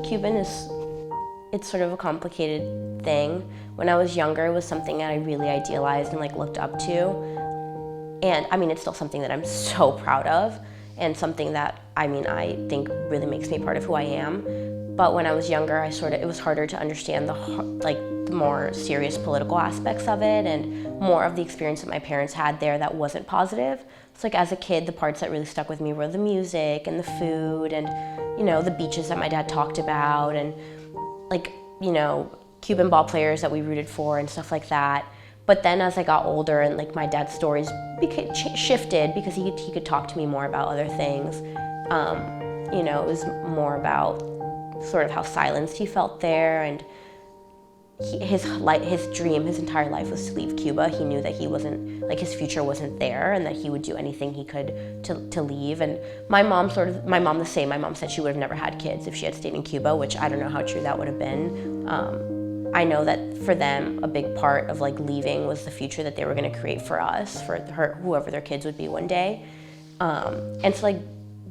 being Cuban it's sort of a complicated thing. When I was younger, it was something that I really idealized and like looked up to. And I mean, it's still something that I'm so proud of and something that I think really makes me part of who I am. But when I was younger, it was harder to understand the more serious political aspects of it and more of the experience that my parents had there that wasn't positive. So like as a kid, the parts that really stuck with me were the music and the food and, the beaches that my dad talked about and Cuban ball players that we rooted for and stuff like that. But then as I got older and my dad's stories shifted because he could talk to me more about other things. It was more about sort of how silenced he felt there, and his dream, his entire life was to leave Cuba. He knew that he wasn't, his future wasn't there and that he would do anything he could to leave. And my mom the same. My mom said she would have never had kids if she had stayed in Cuba, which I don't know how true that would have been. I know that for them, a big part of leaving was the future that they were going to create for us, for whoever their kids would be one day. And so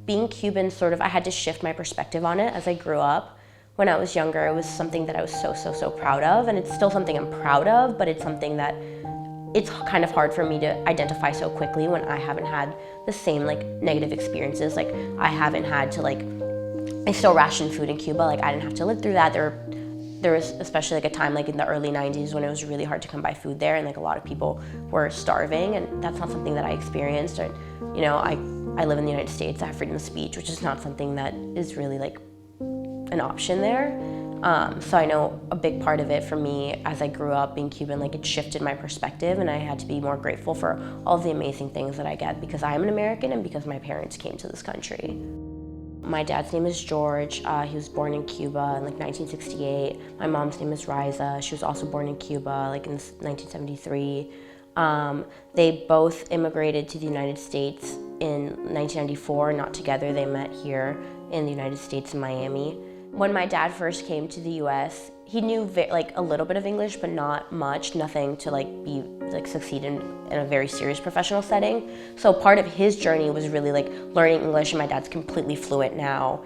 being Cuban, I had to shift my perspective on it as I grew up. When I was younger, it was something that I was so proud of, and it's still something I'm proud of, but it's something that it's kind of hard for me to identify so quickly when I haven't had the same negative experiences. I haven't had to I still ration food in Cuba. I didn't have to live through that. There was especially a time in the early 90s when it was really hard to come by food there, and a lot of people were starving, and that's not something that I experienced. Or, I live in the United States. I have freedom of speech, which is not something that is really an option there. So I know a big part of it for me as I grew up being Cuban, it shifted my perspective, and I had to be more grateful for all of the amazing things that I get because I am an American and because my parents came to this country. My dad's name is George. He was born in Cuba in 1968. My mom's name is Riza. She was also born in Cuba in 1973. They both immigrated to the United States in 1994, not together. They met here in the United States in Miami. When my dad first came to the U.S., he knew a little bit of English, but not much, nothing to succeed in a very serious professional setting. So part of his journey was really learning English, and my dad's completely fluent now.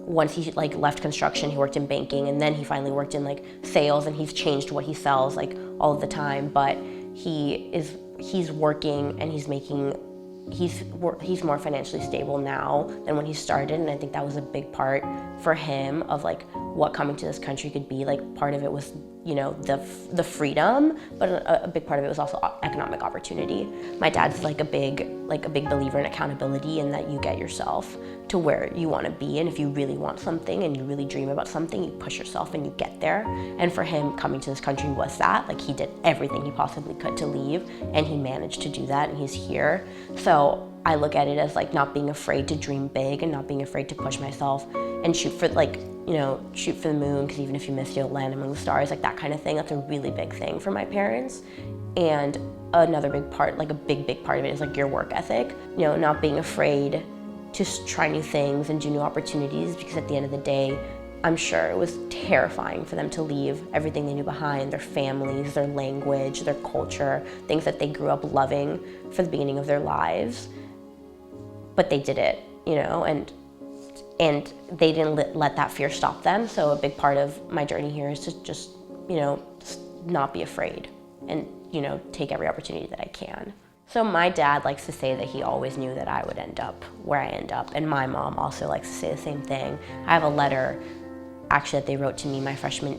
Once he left construction, he worked in banking, and then he finally worked in sales, and he's changed what he sells all of the time. But he's working and he's more financially stable now than when he started, and I think that was a big part for him of what coming to this country could be. Part of it was the freedom, but a big part of it was also economic opportunity. My dad's a big believer in accountability, and that you get yourself to where you want to be, and if you really want something and you really dream about something, you push yourself and you get there. And for him, coming to this country was that. He did everything he possibly could to leave, and he managed to do that, and he's here. So I look at it as not being afraid to dream big and not being afraid to push myself and shoot for shoot for the moon, because even if you miss, you'll land among the stars, that kind of thing. That's a really big thing for my parents. And another big part, a big part of it is your work ethic. Not being afraid to try new things and do new opportunities, because at the end of the day, I'm sure it was terrifying for them to leave everything they knew behind, their families, their language, their culture, things that they grew up loving for the beginning of their lives. But they did it, and they didn't let that fear stop them. So a big part of my journey here is to just not be afraid and, take every opportunity that I can. So my dad likes to say that he always knew that I would end up where I end up, and my mom also likes to say the same thing. I have a letter actually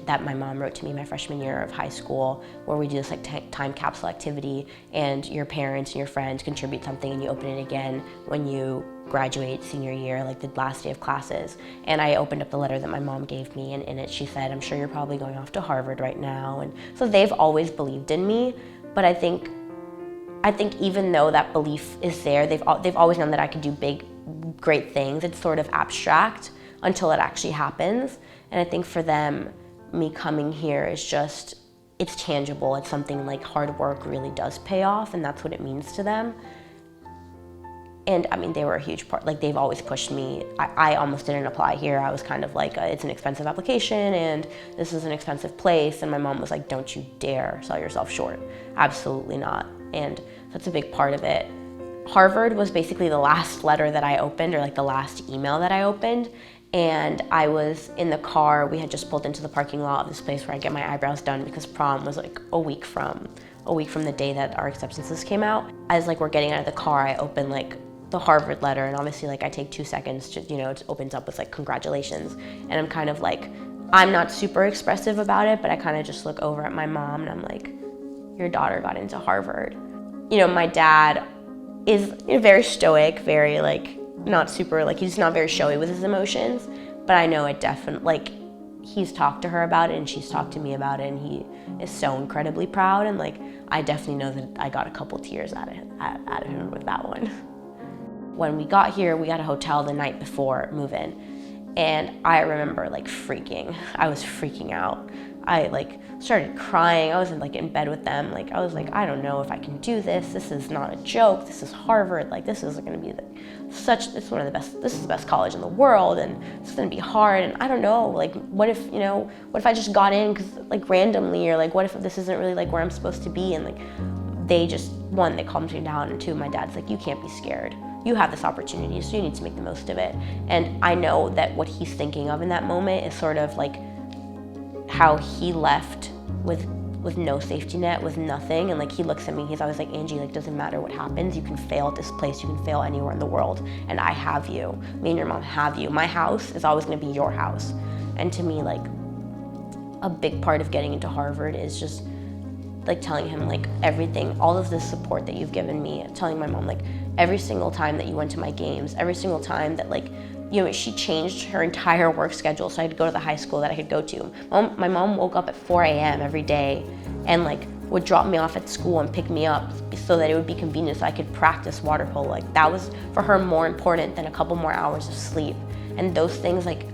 that my mom wrote to me my freshman year of high school, where we do this time capsule activity, and your parents and your friends contribute something, and you open it again when you graduate senior year, the last day of classes. And I opened up the letter that my mom gave me, and in it she said, "I'm sure you're probably going off to Harvard right now." And so they've always believed in me, but I think even though that belief is there, they've always known that I could do big, great things. It's sort of abstract until it actually happens. And I think for them, me coming here is just, it's tangible. It's something hard work really does pay off, and that's what it means to them. And they were a huge part. They've always pushed me. I almost didn't apply here. I was kind of it's an expensive application, and this is an expensive place. And my mom was like, "Don't you dare sell yourself short. Absolutely not." And that's a big part of it. Harvard was basically the last letter that I opened, or the last email that I opened. And I was in the car. We had just pulled into the parking lot of this place where I get my eyebrows done because prom was like a week from the day that our acceptances came out. As like we're getting out of the car, I open like the Harvard letter, and obviously like I take 2 seconds to, it opens up with like congratulations. And I'm kind of like, I'm not super expressive about it, but I kind of just look over at my mom and I'm like, your daughter got into Harvard. My dad is very stoic, very like, not super, like he's not very showy with his emotions, but I know it definitely, like he's talked to her about it and she's talked to me about it, and he is so incredibly proud, and like I definitely know that I got a couple tears out of him with that one. When we got here, we got a hotel the night before move-in, and I remember like I was freaking out. I like started crying. I was in bed with them. Like I was like, I don't know if I can do this. This is not a joke. This is Harvard. Like this is going to be it's one of the best. This is the best college in the world, and it's going to be hard. And I don't know. Like what if I just got in because like randomly, or like what if this isn't really like where I'm supposed to be? And like they calmed me down, and two, my dad's like, you can't be scared. You have this opportunity, so you need to make the most of it. And I know that what he's thinking of in that moment is sort of like how he left with no safety net, with nothing. And like he looks at me, he's always like, Angie, like doesn't matter what happens, you can fail at this place, you can fail anywhere in the world, and I have you. Me and your mom have you. My house is always going to be your house. And to me, like a big part of getting into Harvard is just like telling him like everything, all of the support that you've given me, telling my mom like every single time that you went to my games, every single time that like she changed her entire work schedule so I could go to the high school that I could go to. My mom woke up at 4 a.m. every day and like would drop me off at school and pick me up so that it would be convenient so I could practice water polo. Like that was for her more important than a couple more hours of sleep. And those things, like,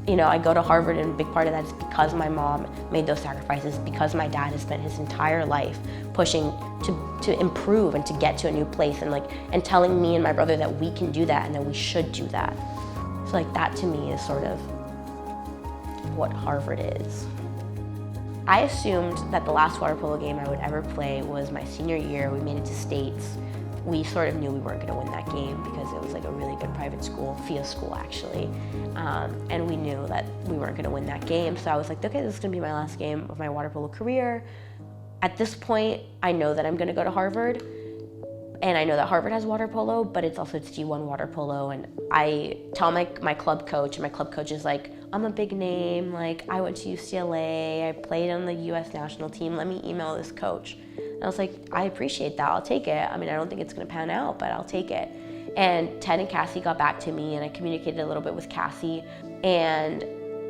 I go to Harvard, and a big part of that is because my mom made those sacrifices, because my dad has spent his entire life pushing to improve and to get to a new place, and telling me and my brother that we can do that and that we should do that. So like that to me is sort of what Harvard is. I assumed that the last water polo game I would ever play was my senior year. We made it to states. We sort of knew we weren't going to win that game because it was like a really good private school, FIA school actually, and we knew that we weren't going to win that game. So I was like, okay, this is going to be my last game of my water polo career. At this point, I know that I'm going to go to Harvard, and I know that Harvard has water polo, but it's D1 water polo. And I tell my club coach, and my club coach is like, I'm a big name, like I went to UCLA, I played on the US national team, let me email this coach. And I was like, I appreciate that, I'll take it. I mean, I don't think it's gonna pan out, but I'll take it. And Ted and Cassie got back to me, and I communicated a little bit with Cassie, and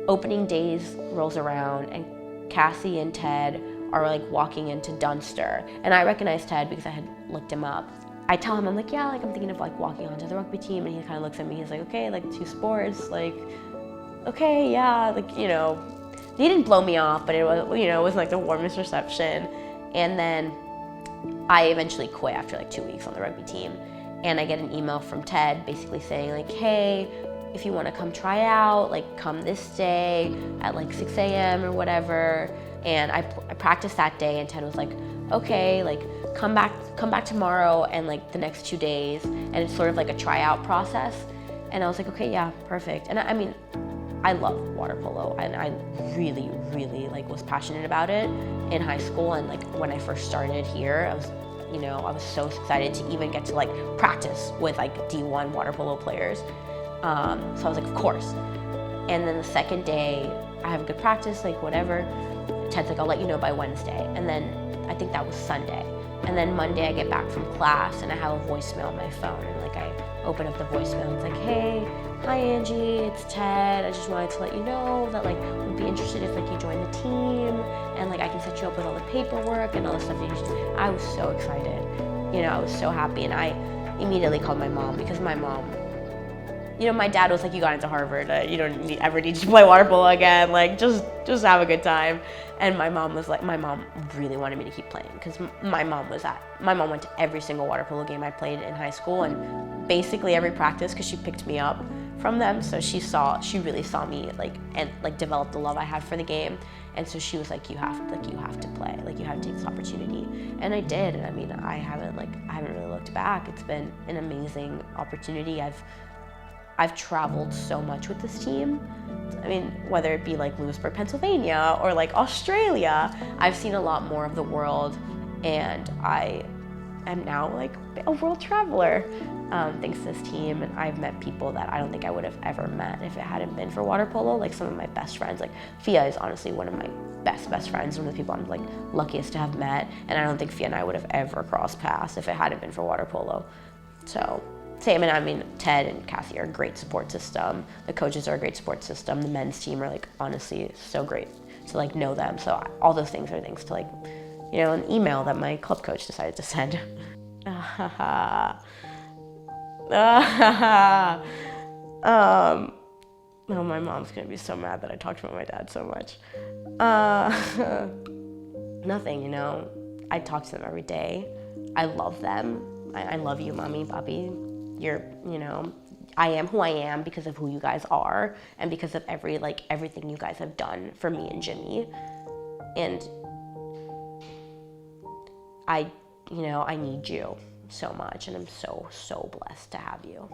opening days rolls around, and Cassie and Ted are like walking into Dunster. And I recognized Ted because I had looked him up. I tell him, I'm like, yeah, like I'm thinking of like walking onto the rugby team, and he kind of looks at me, he's like, okay, like 2 sports, like, okay, yeah, like, he didn't blow me off, but it was, it wasn't like the warmest reception. And then I eventually quit after like 2 weeks on the rugby team, and I get an email from Ted basically saying like, hey, if you want to come try out, like come this day at like 6 a.m. or whatever. And I practiced that day, and Ted was like, okay, like come back tomorrow and like the next 2 days, and it's sort of like a tryout process. And I was like, okay, yeah, perfect. And I mean, I love water polo, and I really, really like was passionate about it in high school. And like when I first started here, I was so excited to even get to like practice with like D1 water polo players. So I was like, of course. And then the second day, I have a good practice, like whatever. Ted's like, I'll let you know by Wednesday. And then I think that was Sunday. And then Monday I get back from class, and I have a voicemail on my phone, and like I open up the voicemail, and it's like, hey, hi Angie, it's Ted. I just wanted to let you know that like we'd be interested if like you join the team, and like I can set you up with all the paperwork and all the stuff that you should do. I was so excited. I was so happy, and I immediately called my mom, because my mom, my dad was like, you got into Harvard, you don't ever need to play water polo again, like just have a good time. And my mom really wanted me to keep playing, because my mom went to every single water polo game I played in high school, and basically every practice, because she picked me up from them. So she really saw me and develop the love I had for the game. And so she was like, you have to play, like you have to take this opportunity. And I did. And I mean, I haven't really looked back. It's been an amazing opportunity. I've traveled so much with this team. I mean, whether it be like Lewisburg, Pennsylvania, or like Australia, I've seen a lot more of the world, and I am now like a world traveler thanks to this team. And I've met people that I don't think I would have ever met if it hadn't been for water polo. Like some of my best friends, like Fia is honestly one of my best friends, one of the people I'm like luckiest to have met, and I don't think Fia and I would have ever crossed paths if it hadn't been for water polo. So same, and I mean, Ted and Cassie are a great support system. The coaches are a great support system. The men's team are like honestly so great to like know them. So all those things are things to like, you know, an email that my club coach decided to send. Oh, my mom's gonna be so mad that I talked about my dad so much. Nothing, you know. I talk to them every day. I love them. I love you, mommy, papi. You're, you know, I am who I am because of who you guys are, and because of everything you guys have done for me and Jimmy. And I need you so much, and I'm so blessed to have you.